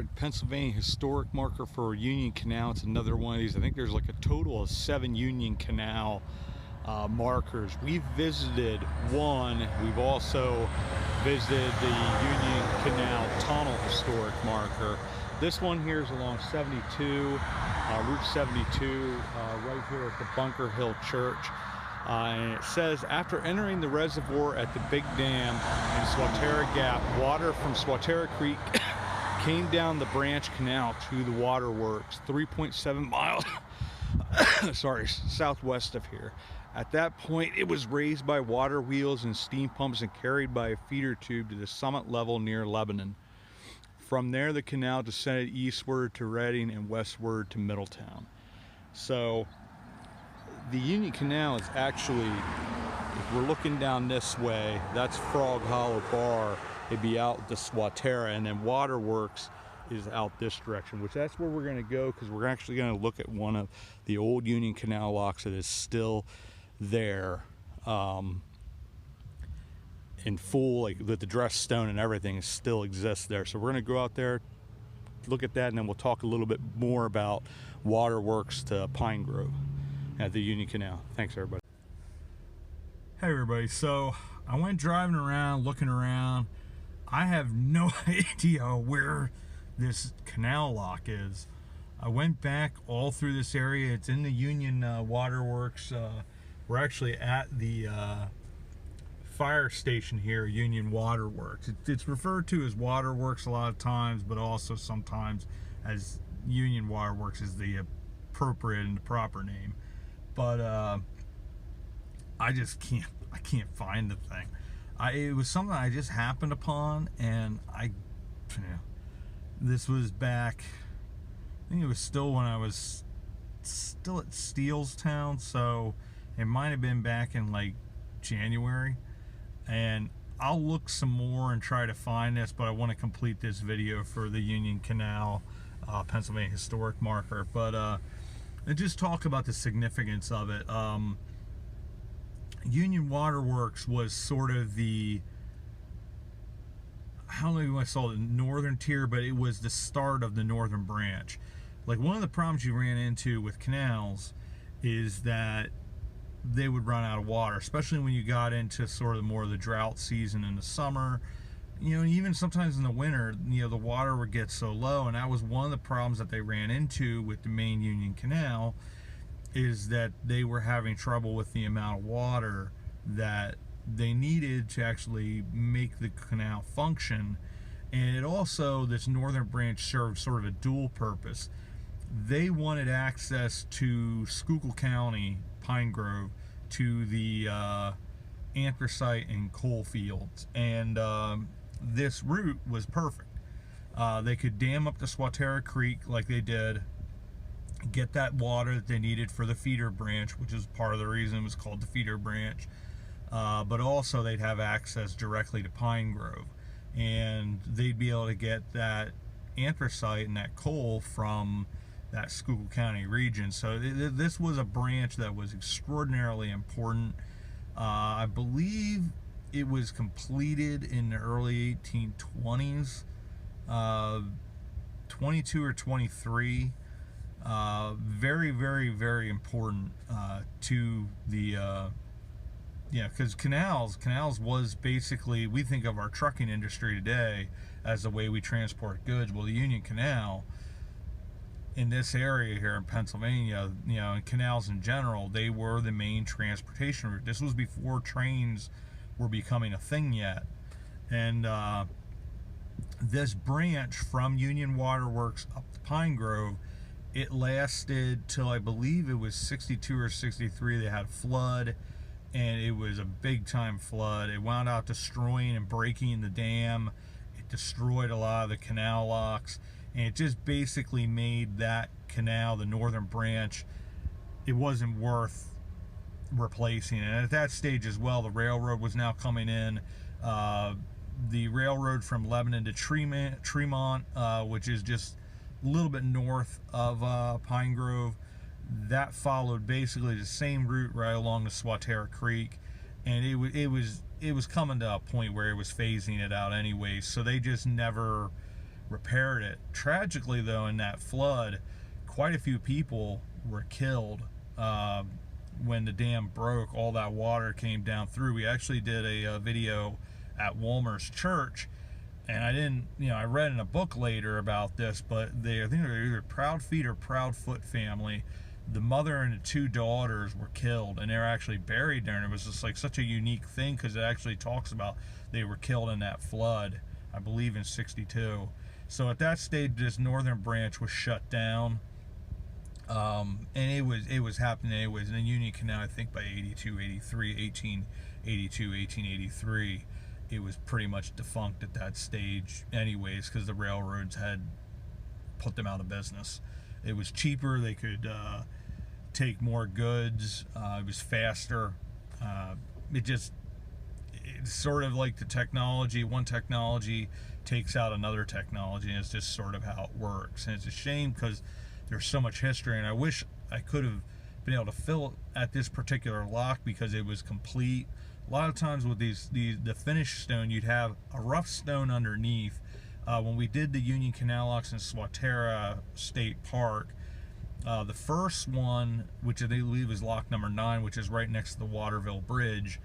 at Pennsylvania Historic Marker for Union Canal. It's another one of these. I think there's like a total of 7 Union Canal markers. We've visited one. We've also visited the Union Canal Tunnel Historic Marker. This one here is along 72, Route 72, right here at the Bunker Hill Church. And it says, after entering the reservoir at the Big Dam in Swatara Gap, water from Swatara Creek came down the branch canal to the waterworks, 3.7 miles southwest of here. At that point, it was raised by water wheels and steam pumps and carried by a feeder tube to the summit level near Lebanon. From there, the canal descended eastward to Reading and westward to Middletown. So the Union Canal is actually, if we're looking down this way, that's Frog Hollow Bar. It'd be out to Swatara, and then Waterworks is out this direction, which that's where we're going to go, because we're actually going to look at one of the old Union Canal locks that is still there, in full, like with the dressed stone and everything, still exists there. So we're going to go out there, look at that, and then we'll talk a little bit more about Waterworks to Pine Grove at the Union Canal. Thanks, everybody. Hey, everybody. So I went driving around, looking around. I have no idea where this canal lock is. I went back all through this area. It's in the Union Waterworks. We're actually at the fire station here, Union Waterworks. It's referred to as Waterworks a lot of times, but also sometimes as Union Waterworks is the appropriate and the proper name. But I just can't find the thing. It was something I just happened upon, and this was back, I think it was still when I was still at Steelstown, so it might have been back in like January. And I'll look some more and try to find this, but I want to complete this video for the Union Canal Pennsylvania Historic Marker. But and just talk about the significance of it. Union Waterworks was sort of the, I don't know if you want to call it the northern tier, but it was the start of the northern branch. Like, one of the problems you ran into with canals is that they would run out of water, especially when you got into sort of more of the drought season in the summer. You know, even sometimes in the winter, you know, the water would get so low, and that was one of the problems that they ran into with the main Union Canal, is that they were having trouble with the amount of water that they needed to actually make the canal function. And it also, this northern branch served sort of a dual purpose. They wanted access to Schuylkill County, Pine Grove, to the anthracite and coal fields, and this route was perfect. They could dam up the Swatara Creek like they did, get that water that they needed for the feeder branch, which is part of the reason it was called the feeder branch, but also they'd have access directly to Pine Grove, and they'd be able to get that anthracite and that coal from that Schuylkill County region. So this was a branch that was extraordinarily important. I believe it was completed in the early 1820s, 22 or 23. Very, very, very important to the, because canals was basically, we think of our trucking industry today as the way we transport goods. Well, the Union Canal in this area here in Pennsylvania, you know, and canals in general, they were the main transportation route. This was before trains were becoming a thing yet. And this branch from Union Waterworks up to Pine Grove, it lasted till, I believe it was 62 or 63. They had a flood, and it was a big time flood. It wound up destroying and breaking the dam. It destroyed a lot of the canal locks, and it just basically made that canal, the northern branch, it wasn't worth replacing. And at that stage as well, the railroad was now coming in. The railroad from Lebanon to Tremont, which is just a little bit north of Pine Grove, that followed basically the same route right along the Swatara Creek, and it was coming to a point where it was phasing it out anyway. So they just never repaired it. Tragically, though, in that flood, quite a few people were killed. When the dam broke, all that water came down through. We actually did a video at Walmer's church, and I didn't, I read in a book later about this, but I think they're either Proudfeet or Proudfoot family. The mother and the 2 daughters were killed, and they're actually buried there. And it was just like such a unique thing, because it actually talks about they were killed in that flood, I believe in '62. So at that stage, this northern branch was shut down, and it was happening anyways. In the Union Canal, I think by 82, 83, 1882, 1883, it was pretty much defunct at that stage anyways, because the railroads had put them out of business. It was cheaper, they could take more goods, it was faster. It's sort of like the technology, one technology takes out another technology, and it's just sort of how it works. And it's a shame, because there's so much history, and I wish I could have been able to fill at this particular lock, because it was complete. A lot of times with the finished stone, you'd have a rough stone underneath. When we did the Union Canal locks in Swatara State Park, the first one, which I believe is lock number 9, which is right next to the Waterville Bridge,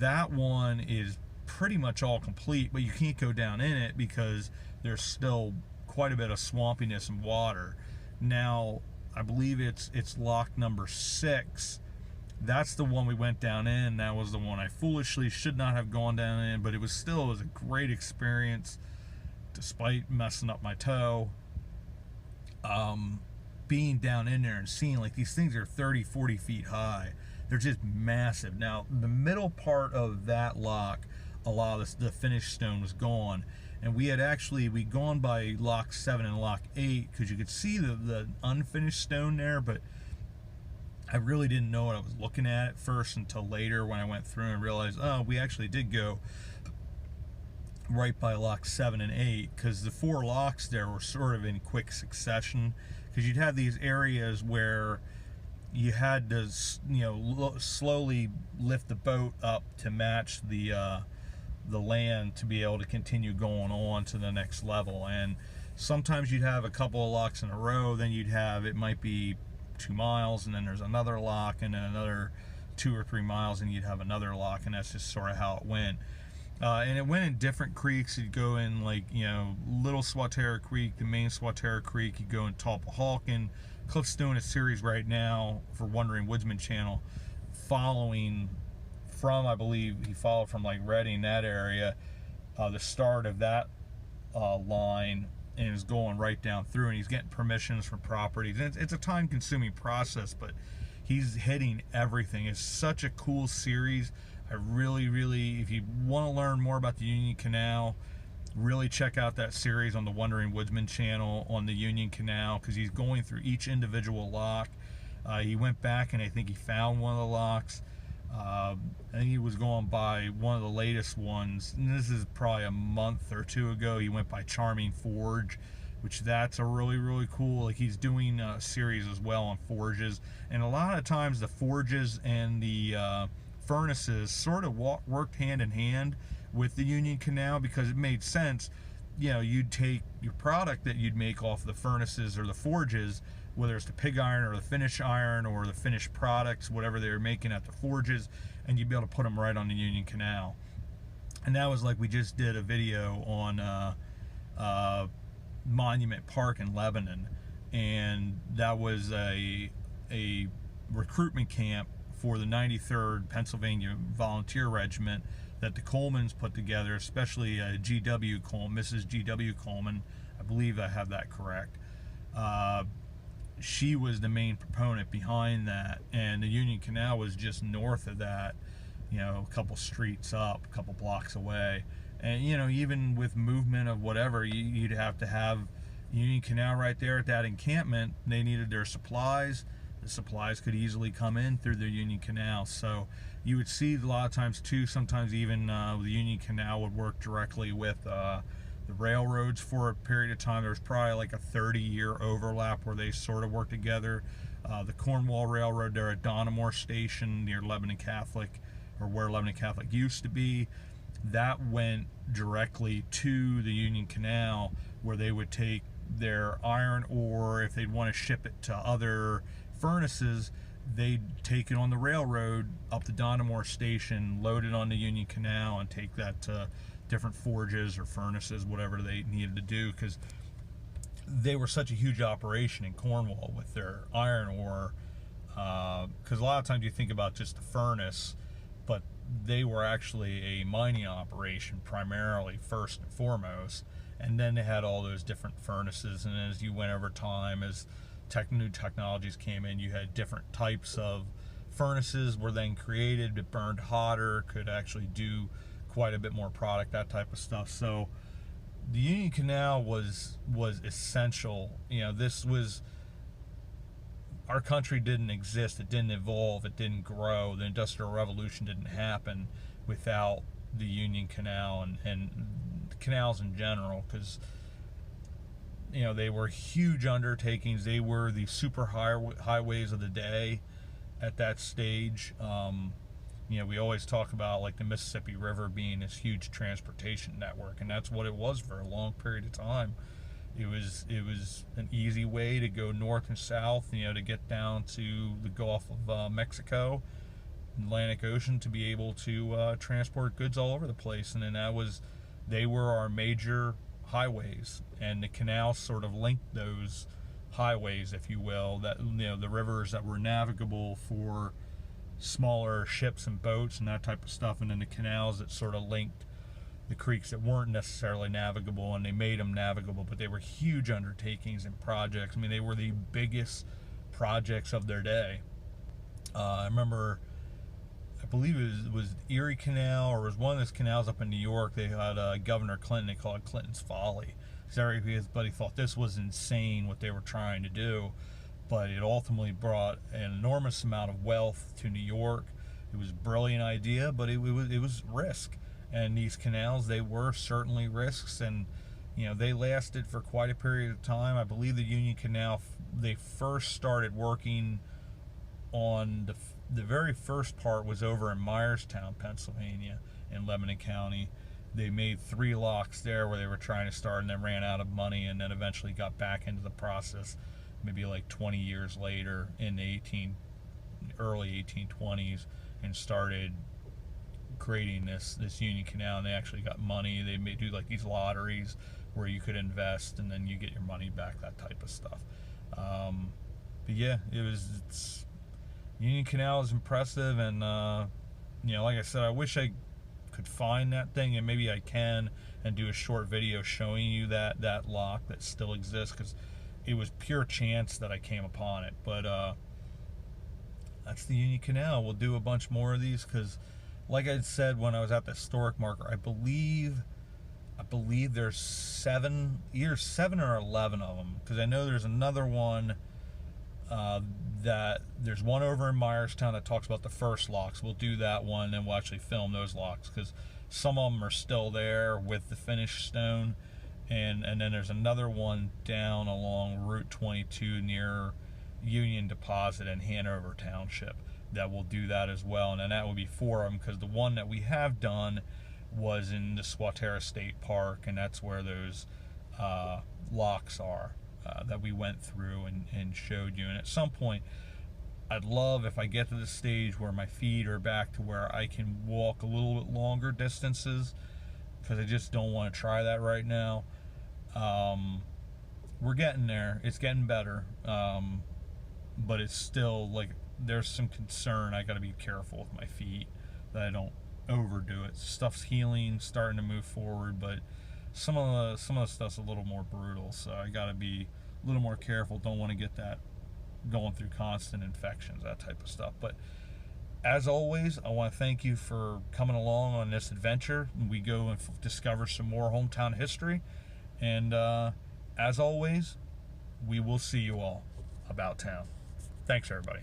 that one is pretty much all complete, but you can't go down in it because there's still quite a bit of swampiness and water. Now, I believe it's lock number 6. That's the one we went down in. That was the one I foolishly should not have gone down in, but it was a great experience, despite messing up my toe. Being down in there and seeing, like, these things are 30, 40 feet high. They're just massive. Now, the middle part of that lock, a lot of the finished stone was gone. And we'd gone by lock 7 and lock 8, because you could see the unfinished stone there, but I really didn't know what I was looking at first until later, when I went through and realized, oh, we actually did go right by lock 7 and 8, because the 4 locks there were sort of in quick succession, because you'd have these areas where you had to, slowly lift the boat up to match the land to be able to continue going on to the next level. And sometimes you'd have a couple of locks in a row, then it might be 2 miles, and then there's another lock, and then another 2 or 3 miles, and you'd have another lock, and that's just sort of how it went. And it went in different creeks. You'd go in, like, Little Swatara Creek, the main Swatara Creek. You'd go in Tulpahawken. Cliff's doing a series right now for Wandering Woodsman channel, following from, I believe he followed from, like, Redding, that area, the start of that line, and is going right down through, and he's getting permissions from properties. And it's a time-consuming process, but he's hitting everything. It's such a cool series. I really, really, if you want to learn more about the Union Canal, really check out that series on the Wandering Woodsman channel on the Union Canal, because he's going through each individual lock. He went back, and I think he found one of the locks. I think he was going by one of the latest ones, and this is probably a month or 2 ago. He went by Charming Forge, which that's a really, really cool. Like, he's doing a series as well on forges, and a lot of times the forges and the furnaces sort of worked hand in hand with the Union Canal, because it made sense. You'd take your product that you'd make off the furnaces or the forges, whether it's the pig iron or the finished iron or the finished products, whatever they were making at the forges, and you'd be able to put them right on the Union Canal. And that was like, we just did a video on Monument Park in Lebanon, and that was a recruitment camp for the 93rd Pennsylvania Volunteer Regiment that the Colemans put together, especially G.W. Coleman, Mrs. G.W. Coleman. I believe I have that correct. She was the main proponent behind that, and the Union Canal was just north of that, a couple streets up, a couple blocks away. And, even with movement of whatever, you'd have to have Union Canal right there at that encampment. They needed their supplies. The supplies could easily come in through the Union Canal. So you would see a lot of times too, sometimes even the Union Canal would work directly with the railroads for a period of time. There was probably like a 30-year overlap where they sort of worked together. The Cornwall Railroad there at Donamore Station near Lebanon Catholic, or where Lebanon Catholic used to be, that went directly to the Union Canal where they would take their iron ore, if they'd want to ship it to other furnaces, they'd take it on the railroad up the Donnemore station, load it on the Union Canal, and take that to different forges or furnaces, whatever they needed to do, because they were such a huge operation in Cornwall with their iron ore. Because a lot of times you think about just the furnace, but they were actually a mining operation primarily, first and foremost, and then they had all those different furnaces. And as you went over time, as new technologies came in, you had different types of furnaces were then created. It burned hotter, could actually do quite a bit more product, that type of stuff. So the Union Canal was essential. You know, this was, our country didn't exist, it didn't evolve, it didn't grow, the Industrial Revolution didn't happen without the Union Canal and canals in general, because, you know, they were huge undertakings. They were the super highways of the day at that stage. You know, we always talk about like the Mississippi River being this huge transportation network, and that's what it was for a long period of time. It was an easy way to go north and south, you know, to get down to the Gulf of Mexico, Atlantic Ocean, to be able to transport goods all over the place. And then they were our major highways, and the canal sort of linked those highways, if you will, that, you know, the rivers that were navigable for smaller ships and boats and that type of stuff, and then the canals that sort of linked the creeks that weren't necessarily navigable, and they made them navigable, but they were huge undertakings and projects. I mean, they were the biggest projects of their day. I remember, I believe it was Erie Canal, or it was one of those canals up in New York. They had Governor Clinton, they called it Clinton's Folly. Everybody thought this was insane what they were trying to do, but it ultimately brought an enormous amount of wealth to New York. It was a brilliant idea, but it was risk. And these canals, they were certainly risks, and, you know, they lasted for quite a period of time. I believe the Union Canal, they first started working on the very first part was over in Myerstown, Pennsylvania, in Lebanon County. They made 3 locks there where they were trying to start, and then ran out of money, and then eventually got back into the process maybe like 20 years later in the early 1820s, and started creating this Union Canal. And they actually got money. They may do like these lotteries where you could invest and then you get your money back, that type of stuff. But yeah, it's Union Canal is impressive, and you know, like I said, I wish I could find that thing, and maybe I can, and do a short video showing you that lock that still exists, because it was pure chance that I came upon it. But that's the Union Canal. We'll do a bunch more of these, because like I said when I was at the historic marker, I believe there's 7 or 11 of them, because I know there's another one that there's one over in Myerstown that talks about the first locks. We'll do that one, and we'll actually film those locks, because some of them are still there with the finished stone. And then there's another one down along Route 22 near Union Deposit in Hanover Township that will do that as well. And then that will be 4 of them, because the one that we have done was in the Swatara State Park, and that's where those locks are that we went through and showed you. And at some point, I'd love, if I get to the stage where my feet are back to where I can walk a little bit longer distances, because I just don't want to try that right now. We're getting there. It's getting better. But it's still like there's some concern. I got to be careful with my feet that I don't overdo it. Stuff's healing, starting to move forward, but some of the stuff's a little more brutal, so I got to be a little more careful. Don't want to get that going through constant infections, that type of stuff. But as always, I want to thank you for coming along on this adventure. We go and discover some more hometown history, and as always, we will see you all about town. Thanks, everybody.